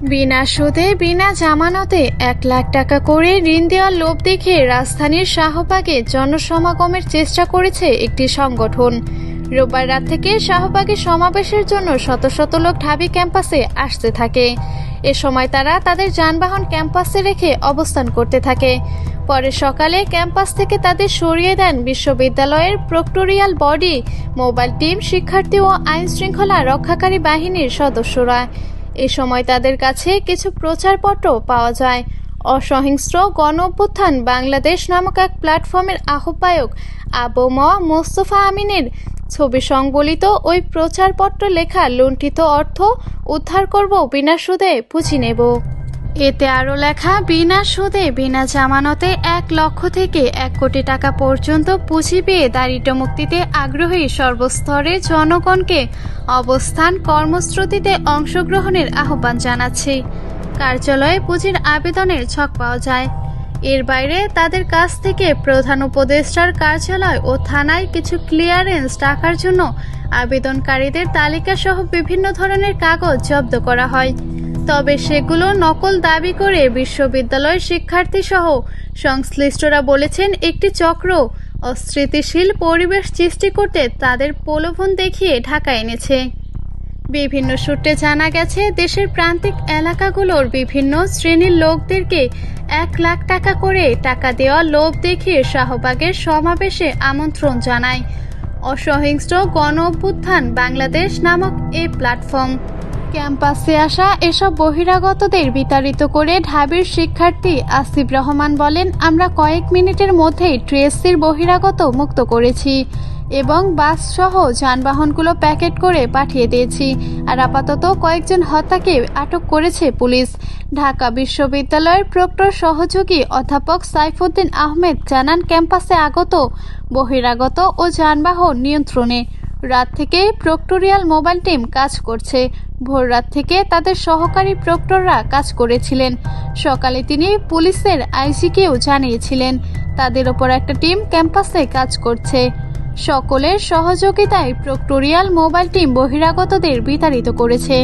বিনা সুদে বিনা জামানতে 1 লাখ টাকা করে ঋণ দেওয়ার লোভ দেখে রাজধানীর শাহবাগে জনসমাগমের চেষ্টা করেছে একটি সংগঠন। রোববার রাত থেকে শাহবাগে সমাবেশের জন্য শত শত লোক ঢাবি ক্যাম্পাসে আসতে থাকে। এ সময় তারা তাদের যানবাহন ক্যাম্পাসে রেখে অবস্থান করতে থাকে। পরে সকালে ক্যাম্পাস থেকে তাদের সরিয়ে দেন বিশ্ববিদ্যালয়ের প্রক্টোরিয়াল বডি, মোবাইল টিম, শিক্ষার্থী ও আইন শৃঙ্খলা রক্ষাকারী বাহিনীর সদস্যরা। এ সময় তাদের কাছে কিছু প্রচারপত্র পাওয়া যায়। অসহিংস গণ অভ্যুত্থান বাংলাদেশ নামক এক প্ল্যাটফর্মের আহ্বায়ক আবু মোস্তফা আমিনের ছবি সংবলিত ওই প্রচারপত্র লেখা লুণ্ঠিত অর্থ উদ্ধার করব, বিনা সুদে পুঁজি নেব। এতে আরও লেখা, বিনা সুদে বিনা জামানতে 1 লক্ষ থেকে 1 কোটি টাকা পর্যন্ত পুঁজি পেয়ে দারিদ্র্য মুক্তিতে আগ্রহী সর্বস্তরের জনগণকে অবস্থান কর্মসূচিতে অংশগ্রহণের আহ্বান জানাচ্ছি। কার্যালয়ে পুঁজির আবেদনের ছক পাওয়া যায়। এর বাইরে তাদের কাছ থেকে প্রধান উপদেষ্টার কার্যালয় ও থানায় কিছু ক্লিয়ারেন্স টাকার জন্য আবেদনকারীদের তালিকা সহ বিভিন্ন ধরনের কাগজ জব্দ করা হয়। তবে সেগুলো নকল দাবি করে বিশ্ববিদ্যালয়ের শিক্ষার্থী সহ সংশ্লিষ্টরা বলেছেন একটি চক্র অস্থিতিশীল পরিবেশ সৃষ্টি করতে তাদের প্রলোভন দেখিয়ে ঢাকা এনেছে। বিভিন্ন সূত্রে জানা গেছে, দেশের প্রান্তিক এলাকাগুলোর বিভিন্ন শ্রেণীর লোকদেরকে 1 লাখ টাকা করে টাকা দেওয়া লোভ দেখিয়ে শাহবাগের সমাবেশে আমন্ত্রণ জানায় অসহিংস গণ অভ্যুত্থান বাংলাদেশ নামক এই প্ল্যাটফর্ম। ক্যাম্পাসে আসা এসব বহিরাগতদের বিতাড়িত করে ঢাবির শিক্ষার্থী আসিফ রহমান বলেন, আমরা কয়েক মিনিটের মধ্যেই ট্রেসির বহিরাগত মুক্ত করেছি এবং বাস সহ যানবাহনগুলো প্যাকেট করে পাঠিয়ে দিয়েছি। আর আপাতত কয়েকজন হত্যাকে আটক করেছে পুলিশ। ঢাকা বিশ্ববিদ্যালয়ের প্রক্টর সহযোগী অধ্যাপক সাইফুদ্দিন আহমেদ জানান, ক্যাম্পাসে আগত বহিরাগত ও যানবাহন নিয়ন্ত্রণে রাত থেকে প্রক্টোরিয়াল মোবাইল টিম কাজ করছে। ভোর রাত থেকে তাদের সহকারী প্রক্টররা কাজ করেছিলেন। সকালে তিনি পুলিশের আইজিকেও জানিয়েছিলেন তাদের ওপর একটা টিম ক্যাম্পাসে কাজ করছে। সকলের সহযোগিতায় প্রক্টোরিয়াল মোবাইল টিম বহিরাগতদের বিতাড়িত করেছে।